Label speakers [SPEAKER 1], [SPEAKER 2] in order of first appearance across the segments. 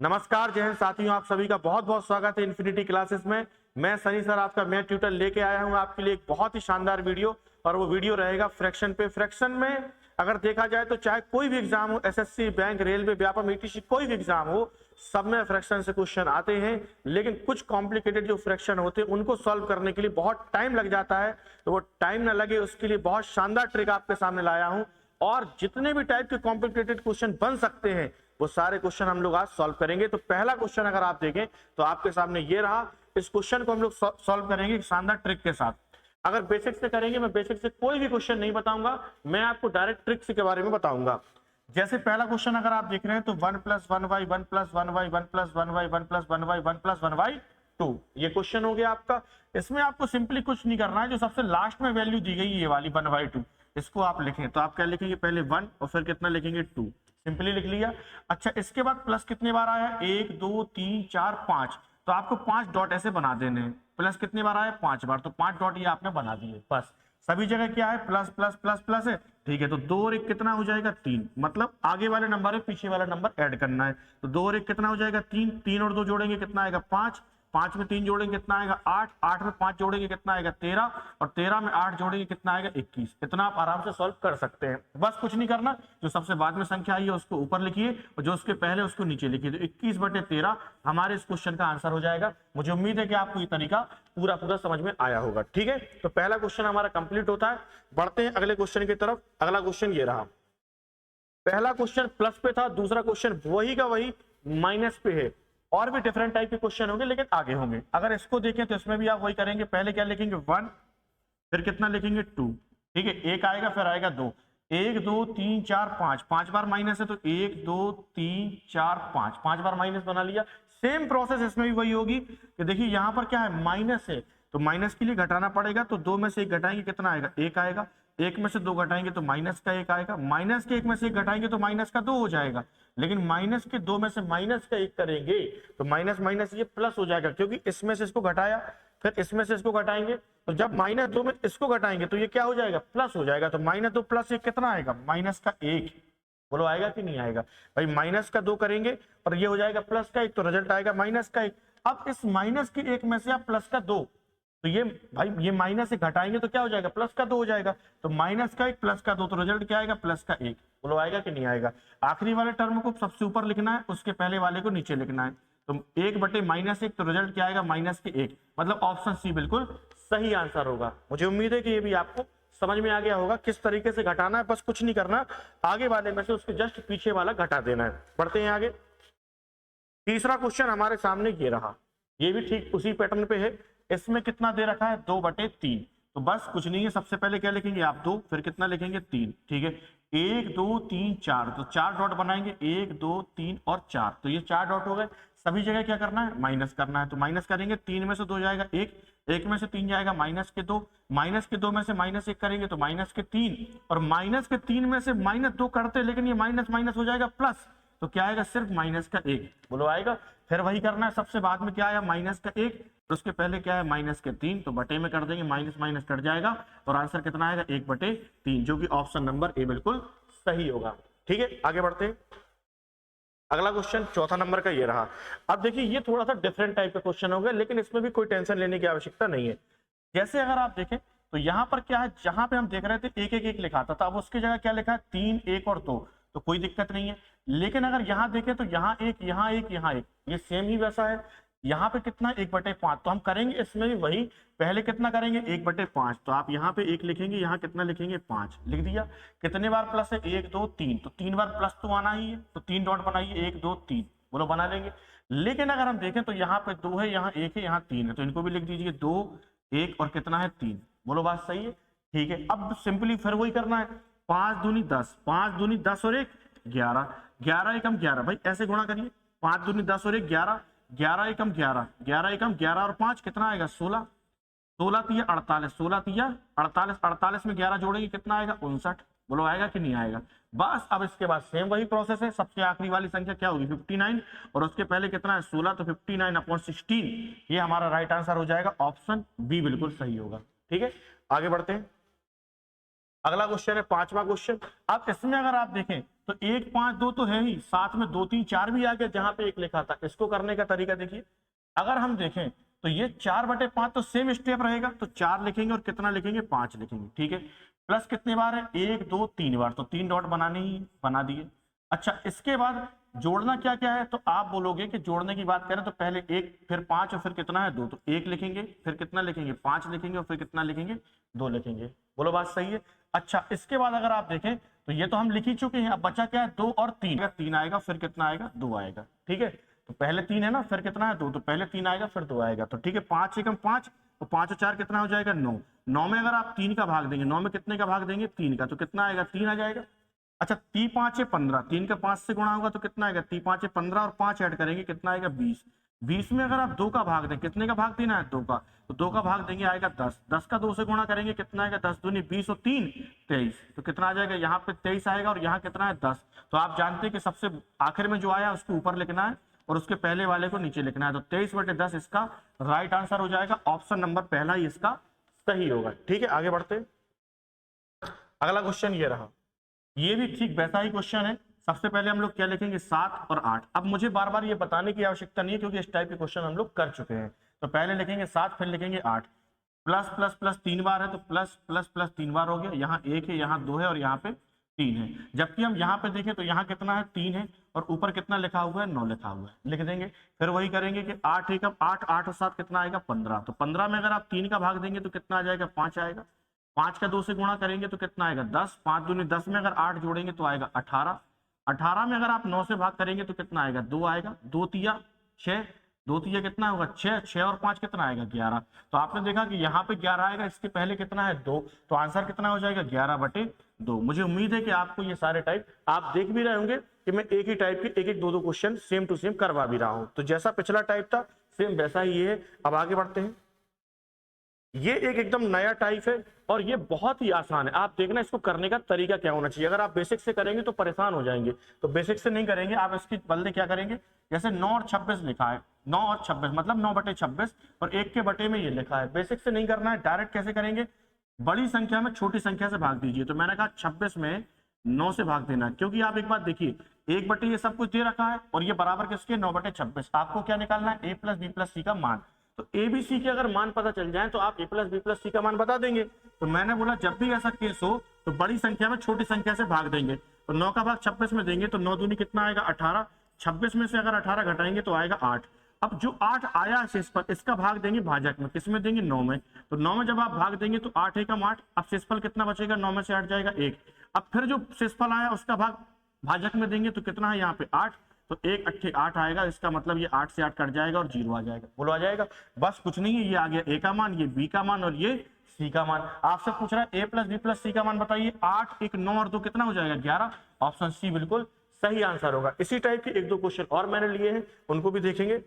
[SPEAKER 1] नमस्कार जय हिंद साथियों, आप सभी का बहुत बहुत स्वागत है इन्फिनिटी क्लासेस में। मैं सनी सर आपका मैथ ट्यूटर लेके आया हूं आपके लिए एक बहुत ही शानदार वीडियो, और वो वीडियो रहेगा फ्रैक्शन पे। फ्रैक्शन में अगर देखा जाए तो चाहे कोई भी एग्जाम हो, SSC, bank, railway, Vyapam, etc, कोई भी एग्जाम हो, सब में फ्रैक्शन से क्वेश्चन आते हैं। लेकिन कुछ कॉम्प्लिकेटेड जो फ्रैक्शन होते हैं उनको सॉल्व करने के लिए बहुत टाइम लग जाता है। तो वो टाइम ना लगे उसके लिए बहुत शानदार ट्रिक आपके सामने लाया हूं, और जितने भी टाइप के कॉम्प्लिकेटेड क्वेश्चन बन सकते हैं वो सारे क्वेश्चन हम लोग आज सॉल्व करेंगे। तो पहला क्वेश्चन अगर आप देखें तो आपके सामने ये रहा। इस क्वेश्चन को हम लोग सॉल्व करेंगे एक शानदार ट्रिक के साथ। अगर बेसिक से करेंगे, मैं बेसिक से कोई भी क्वेश्चन नहीं बताऊंगा, मैं आपको डायरेक्ट ट्रिक्स के बारे में बताऊंगा। जैसे पहला क्वेश्चन अगर आप देख रहे हैं तो 1 + 1y 1 + 1y 1 + 1y 1 + 1y 1 + 1y 2, ये क्वेश्चन हो गया आपका। इसमें आपको सिंपली कुछ नहीं करना है, जो सबसे लास्ट में वैल्यू दी गई ये वाली 1/2 इसको आप लिखें। तो आप क्या लिखेंगे, पहले 1 और फिर कितना लिखेंगे 2, सिंपली लिख लिया। अच्छा, इसके बाद प्लस कितने बार आया, 1 2 3 4 5, तो आपको 5 डॉट ऐसे बना देने हैं। प्लस कितने बार आया, 5 बार, तो 5 डॉट ये आपने बना दिए। बस सभी जगह क्या है, प्लस प्लस प्लस प्लस है, ठीक है। तो 2 और 1 कितना हो जाएगा, 3, मतलब आगे वाले नंबर है पीछे वाला नंबर ऐड करना है। तो 2 और 1 कितना हो जाएगा, 3, 3 और 2 जोड़ेंगे कितना आएगा, 5, 5 में 3 जोड़ेंगे कितना आएगा, 8, 8 में 5 जोड़ेंगे कितना आएगा, 13, और 13 में 8 जोड़ेंगे कितना आएगा, 21। इतना आप आराम से सॉल्व कर सकते हैं। बस कुछ नहीं करना, जो सबसे बाद में संख्या आई है उसको ऊपर लिखिए और जो उसके पहले उसको नीचे लिखिए। तो 21/13 हमारे इस क्वेश्चन का आंसर हो जाएगा। मुझे उम्मीद है कि आपको ये तरीका पूरा पूरा समझ में आया होगा, ठीक है। तो पहला क्वेश्चन हमारा कंप्लीट होता है। बढ़ते हैं अगले क्वेश्चन की तरफ। अगला क्वेश्चन ये रहा। पहला क्वेश्चन प्लस पे था, दूसरा क्वेश्चन वही का वही माइनस पे है। और भी डिफरेंट टाइप के क्वेश्चन होंगे लेकिन आगे होंगे। अगर इसको देखें तो इसमें भी आप वही करेंगे। पहले क्या लिखेंगे, 1, फिर कितना लिखेंगे 2, ठीक है। 1 आएगा, फिर आएगा 2, 1 2 3 4 5, 5 बार माइनस है तो 1 2 3 4 5, 5 बार माइनस बना लिया। सेम प्रोसेस इसमें भी वही होगी कि देखिए यहाँ पर क्या है, माइनस है तो माइनस के लिए घटाना पड़ेगा। तो 2 में से 1 घटाएंगे कितना आएगा, 1 आएगा। 1 में से 2 घटाएंगे तो माइनस का 1 आएगा। माइनस के 1 में से 1 घटाएंगे तो माइनस का 2 हो जाएगा। लेकिन माइनस के 2 में से माइनस का 1 करेंगे तो माइनस माइनस ये प्लस हो जाएगा, क्योंकि इसमें से इसको घटाया, फिर इसमें से इसको घटाएंगे। तो जब -2 में इसको घटाएंगे तो ये क्या हो जाएगा, प्लस हो जाएगा। तो -2 + 1 कितना आएगा, माइनस का 1। बोलो आएगा कि नहीं आएगा भाई। माइनस का 2 करेंगे और ये हो जाएगा प्लस का 1, तो रिजल्ट आएगा माइनस का 1। अब इस माइनस के 1 में से आप प्लस का 2, तो ये भाई ये माइनस से घटाएंगे तो क्या हो जाएगा, प्लस का 2 हो जाएगा। तो माइनस का 1 प्लस का 2, तो रिजल्ट क्या आएगा, प्लस का 1। बोलो आएगा कि नहीं आएगा। आखिरी वाले टर्म को सबसे ऊपर लिखना है, उसके पहले वाले को नीचे लिखना है। तो 1/-1, तो रिजल्ट क्या आएगा, माइनस के 1। मतलब ऑप्शन सी बिल्कुल सही आंसर होगा। मुझे उम्मीद है कि ये भी आपको समझ में आ गया होगा किस तरीके से घटाना है। बस कुछ नहीं करना, आगे वाले में से उसके जस्ट पीछे वाला घटा देना है। बढ़ते हैं आगे। तीसरा क्वेश्चन हमारे सामने ये रहा। ये भी ठीक उसी पैटर्न पे है। इसमें कितना दे रखा है, 2/3। तो बस कुछ नहीं है, सबसे पहले क्या लिखेंगे आप, 2, फिर कितना लिखेंगे 3, ठीक है। 1 2 3 4, तो 4 डॉट बनाएंगे, 1 2 3 और 4, तो ये 4 डॉट हो गए। सभी जगह क्या करना है, माइनस करना है। तो माइनस करेंगे, 3 में से 2 जाएगा 1, 1 में से 3 जाएगा -2, -2 में से -1 करेंगे तो -3, और -3 में से -2 करते, लेकिन ये माइनस माइनस हो जाएगा प्लस, तो क्या आएगा, सिर्फ -1। बोलो आएगा। फिर वही करना है, सबसे बाद में क्या आया, -1, तो उसके पहले क्या है, -3, तो बटे में कर देंगे, माइनस माइनस कट जाएगा और आंसर कितना आएगा, 1/3, जो कि ऑप्शन नंबर ए बिल्कुल सही होगा। ठीक है, आगे बढ़ते हैं। अगला क्वेश्चन चौथा नंबर का ये रहा। अब देखिए ये थोड़ा सा डिफरेंट टाइप का क्वेश्चन हो गया, लेकिन इसमें भी कोई टेंशन लेने की आवश्यकता नहीं है। जैसे अगर आप देखें तो यहाँ पर क्या है, जहां पे हम देख रहे थे 1 1 1 लिखा था, अब उसकी जगह क्या लिखा है, 3 1 और 2, तो कोई दिक्कत नहीं है। लेकिन अगर यहाँ देखें तो यहाँ 1 यहाँ 1 यहाँ 1, ये सेम ही वैसा है। यहाँ पे कितना 1/5, तो हम करेंगे इसमें भी वही। पहले कितना करेंगे, 1/5, तो आप यहाँ पे 1 लिखेंगे, यहाँ कितना लिखेंगे, 5 लिख दिया। कितने बार प्लस है, 1 2 3, तो 3 बार प्लस तो आना ही है, तो 3 डॉट बनाइए, 1 2 3, बोलो बना लेंगे। लेकिन अगर हम देखें तो यहाँ पे 2 है, यहाँ 1 है, यहाँ 3 है, तो इनको भी लिख दीजिए, 2 1 और कितना है 3। बोलो बात सही है, ठीक है। अब सिंपली फिर वही करना है, 5 दूनी 10, 5 दूनी 10 और 1 11, 11 एकम 11, भाई ऐसे गुणा करिए, 5 दूनी 10 और 1 11, 11 एकम 11, 11 एकम 11 और 5 कितना आएगा, 16, 16 तिया 48, 16 तिया 48, 48 में 11 जोड़ेंगे कितना आएगा, 59। बोलो आएगा कि नहीं आएगा। बस अब इसके बाद सेम वही प्रोसेस है। सबसे आखिरी वाली संख्या क्या होगी, 59, और उसके पहले कितना है, 16, तो 59/16, ये हमारा राइट आंसर हो जाएगा। ऑप्शन बी बिल्कुल सही होगा। ठीक है, आगे बढ़ते हैं। अगला क्वेश्चन है 5वां क्वेश्चन। अब इसमें अगर आप देखें तो 1 5 2 तो है ही, साथ में 2 3 4 भी आ गया जहां पे 1 लिखा था। इसको करने का तरीका देखिए, अगर हम देखें तो ये 4/5 तो सेम स्टेप रहेगा, तो 4 लिखेंगे और कितना लिखेंगे 5 लिखेंगे, ठीक है। प्लस कितने बार है 1 2 3 बार, तो 3 डॉट बनाने ही बना दिए। अच्छा इसके बाद जोड़ना क्या क्या है, तो आप बोलोगे कि जोड़ने की बात करें तो पहले 1 फिर 5 और फिर कितना है 2, तो 1 लिखेंगे फिर कितना लिखेंगे 5 लिखेंगे और फिर कितना लिखेंगे 2 लिखेंगे। बोलो बात सही है। अच्छा इसके बाद अगर आप देखें तो ये तो हम लिख ही चुके हैं, अब बचा क्या है 2 और 3, 3 आएगा फिर कितना आएगा 2 आएगा, ठीक है। तो पहले 3 है ना, फिर कितना है 2, तो पहले 3 आएगा फिर 2 आएगा, तो ठीक है। 5 एकम 5, तो 5 और 4 कितना हो जाएगा 9। 9 में अगर आप 3 का भाग देंगे, 9 में कितने का भाग देंगे 3 का, तो कितना आएगा 3 आ जाएगा। अच्छा 3 5 है 15, 3 का 5 से गुणा होगा तो कितना आएगा 3 5 है 15 और 5 ऐड करेंगे कितना आएगा 20। 20 में अगर आप 2 का भाग दें, कितने का भाग देना है 2 का, तो 2 का भाग देंगे आएगा 10। 10 का 2 से गुणा करेंगे कितना आएगा 10 दूनी 20 और 3 23, तो कितना आ जाएगा यहाँ पे 23 आएगा और यहाँ कितना है 10। तो आप जानते हैं कि सबसे आखिर में जो आया उसको ऊपर लिखना है और उसके पहले वाले को नीचे लिखना है, तो 23/10 इसका राइट आंसर हो जाएगा। ऑप्शन नंबर पहला ही इसका सही होगा, ठीक है। आगे बढ़ते हैं, अगला क्वेश्चन ये रहा, ये भी ठीक वैसा ही क्वेश्चन है। सबसे पहले हम लोग क्या लिखेंगे 7 और 8। अब मुझे बार बार ये बताने की आवश्यकता नहीं है क्योंकि इस टाइप के क्वेश्चन हम लोग कर चुके हैं। तो पहले लिखेंगे 7 फिर लिखेंगे 8। प्लस प्लस प्लस 3 बार है तो प्लस प्लस प्लस 3 बार हो गया, यहाँ 1 है यहाँ 2 है और यहाँ पे 3 है। जबकि हम यहाँ पे देखें तो यहाँ कितना है 3 है और ऊपर कितना लिखा हुआ है 9 लिखा हुआ है, लिख देंगे। फिर वही करेंगे कि 8 एकम 8, 8 और 7 कितना आएगा 15, तो 15 में अगर आप 3 का भाग देंगे तो कितना आ जाएगा 5 आएगा। 5 का 2 से गुणा करेंगे तो कितना आएगा 10, 5 दूनी 10 में अगर 8 जोड़ेंगे तो आएगा 18। 18 में अगर आप 9 से भाग करेंगे तो कितना आएगा 2 आएगा। 2 तिया 6, 2 तिया कितना होगा 6, 6 और 5 कितना आएगा 11। तो आपने देखा कि यहाँ पे 11 आएगा, इसके पहले कितना है 2, तो आंसर कितना हो जाएगा 11/2। मुझे उम्मीद है कि आपको ये सारे टाइप आप देख भी रहे होंगे कि मैं एक ही टाइप के एक 2 क्वेश्चन सेम टू सेम करवा भी रहा हूं। तो जैसा पिछला टाइप था सेम वैसा ही ये है। अब आगे बढ़ते हैं, ये एक एकदम नया टाइप है और ये बहुत ही आसान है। आप देखना इसको करने का तरीका क्या होना चाहिए। अगर आप बेसिक से करेंगे तो परेशान हो जाएंगे, तो बेसिक से नहीं करेंगे आप इसकी बदले क्या करेंगे, जैसे 9 और 26 लिखा है, 9 और 26 मतलब 9/26 और 1 के बटे में ये लिखा है। बेसिक से नहीं करना है, डायरेक्ट कैसे करेंगे, बड़ी संख्या में छोटी संख्या से भाग दीजिए। तो मैंने कहा 26 में 9 से भाग देना है, क्योंकि आप एक बात देखिए 1 बटे ये सब कुछ दे रखा है और ये बराबर किसके 9/26। आपको क्या निकालना है a प्लस बी प्लस सी का मान। तो ए बी सी के अगर मान पता चल जाए तो आप a प्लस बी प्लस सी का मान बता देंगे। तो मैंने बोला जब भी ऐसा केस हो तो बड़ी संख्या में छोटी संख्या से भाग देंगे। तो 9 का भाग 26 में देंगे तो 9 दूनी कितना आएगा 18। 26 में से अगर 18 घटाएंगे तो आएगा 8। अब जो 8 आया शेषफल इसका भाग देंगे भाजक में, किसमें देंगे 9 में। तो 9 में जब आप भाग देंगे तो 8 एकम 8, अब शेषफल कितना बचेगा 9 में से 8 जाएगा 1। अब फिर जो शेषफल आया उसका भाग भाजक में देंगे तो कितना है यहाँ पे 8, तो 1 8 8 आएगा। इसका मतलब ये 8 से 8 कट जाएगा और 0 आ जाएगा। बोलो आ जाएगा, बस कुछ नहीं है, ये आ गया ए का मान, ये बी का मान और ये सी का मान। आपसे पूछ रहा है ए प्लस बी प्लस सी का मान बताइए। 8 1 9 और 2 कितना हो जाएगा 11। ऑप्शन सी बिल्कुल सही आंसर होगा। इसी टाइप के 1 2 क्वेश्चन और मैंने लिए हैं, उनको भी देखेंगे।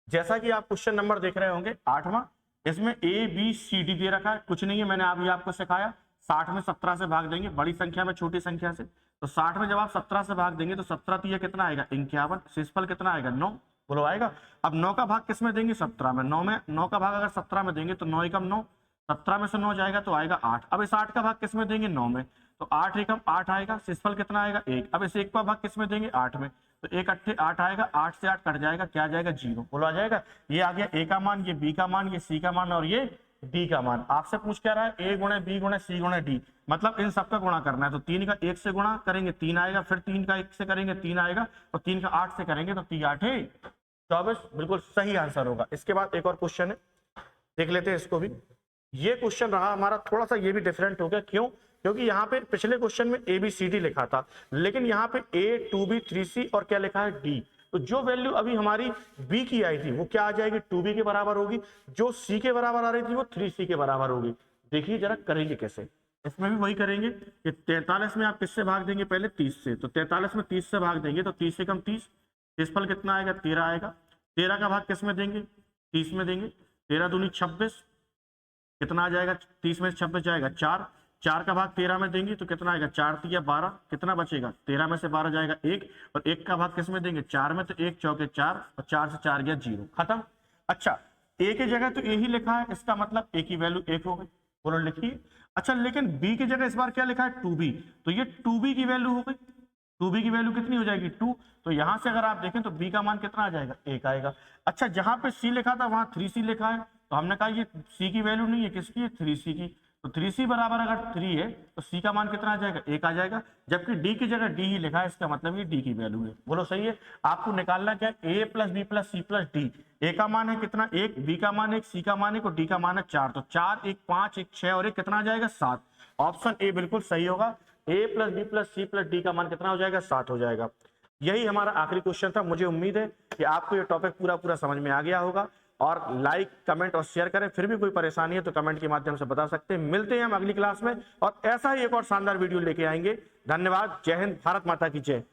[SPEAKER 1] जैसा कि आप क्वेश्चन नंबर देख रहे होंगे 8वां, इसमें ए बी सी डी दे रखा है, कुछ नहीं है, मैंने अभी आपको सिखाया। 60 में 17 से भाग देंगे, बड़ी संख्या में छोटी संख्या से। तो 60 में जब आप 17 से भाग देंगे तो 17 तो ये कितना आएगा 51, शेषफल कितना आएगा 9। बोलो आएगा। अब 9 का भाग किस में देंगे 17 में। 9 का भाग अगर 17 में देंगे तो 9 एकम 9, 17 में से 9 जाएगा तो आएगा 8। अब इस 8 का भाग किस में देंगे 9 में, तो 8 एकम 8 आएगा, शेषफल कितना आएगा 1। अब इस 1 का भाग किस में देंगे 8 में, तो 1 8 8 आएगा, 8 से 8 कट जाएगा, क्या आ जाएगा 0। बोलो आ जाएगा। ये आ गया ए का मान, ये बी का मान, ये सी का मान और ये डी का मान। आपसे पूछ क्या रहा है ए गुणे बी गुणे सी गुणे डी, मतलब इन सबका गुणा करना है। तो 3 का 1 से गुणा करेंगे 3 आएगा, फिर 3 का 1 से करेंगे 3 आएगा और 3 का 8 से करेंगे तो 3 8 24, बिल्कुल सही आंसर होगा। इसके बाद एक और क्वेश्चन है, देख लेते हैं इसको भी। ये क्वेश्चन रहा हमारा, थोड़ा सा ये भी डिफरेंट हो गया, क्यों, क्योंकि यहाँ पे पिछले क्वेश्चन में ए बी सी डी लिखा था, लेकिन यहाँ पे a 2b 3c और क्या लिखा है d। तो जो वैल्यू अभी हमारी b की आई थी वो क्या आ जाएगी 2b के बराबर होगी, जो c के बराबर आ रही थी वो 3c के बराबर होगी। देखिए जरा करेंगे कैसे, इसमें भी वही करेंगे कि 43 में आप किससे भाग देंगे पहले 30 से। तो 43 में 30 से भाग देंगे तो 30 से कम 30, शेषफल कितना आएगा 13 आएगा। 13 का भाग किस में देंगे 30 में देंगे, 13 दूनी 26, कितना आ जाएगा 30 में से 26 जाएगा 4। 4 का भाग 13 में देंगे तो कितना आएगा 4 तिया 12, कितना बचेगा 13 में से 12 जाएगा 1, और 1 का भाग किस में देंगे 4 में, तो 1 चौके 4 और 4 से 4 गया 0, खत्म। अच्छा ए की जगह तो ए ही लिखा है, इसका मतलब ए की वैल्यू 1 हो गई। बोलो लिखिए। अच्छा, लेकिन बी की जगह इस बार क्या लिखा है 2b, तो ये 2b की वैल्यू हो गई। 2b की वैल्यू कितनी हो जाएगी 2, तो यहां से अगर आप देखें तो b का मान कितना आ जाएगा 1 आएगा। अच्छा, जहां पे c लिखा था वहां 3c लिखा है, तो हमने कहा ये c की वैल्यू नहीं है, किसकी है 3c की, तो 3c बराबर अगर 3 है तो c का मान कितना आ जाएगा 1 आ जाएगा, जबकि d की जगह d ही लिखा है, इसका मतलब ये d की वैल्यू है। बोलो सही है। आपको निकालना क्या है a plus B plus C plus D. a का मान है कितना 1, b का मान 1, c का मान 1 और d का मान है 4, तो 4 1 5 1 6 और 1 कितना आ जाएगा 7। ऑप्शन ए बिल्कुल सही होगा। a plus B plus C plus D का मान कितना हो जाएगा 7 हो जाएगा। यही हमारा आखिरी क्वेश्चन था। मुझे उम्मीद है कि आपको ये टॉपिक पूरा समझ में आ गया होगा, और लाइक कमेंट और शेयर करें। फिर भी कोई परेशानी है तो कमेंट के माध्यम से बता सकते हैं। मिलते हैं हम अगली क्लास में और ऐसा ही एक और शानदार वीडियो लेके आएंगे। धन्यवाद। जय हिंद। भारत माता की जय।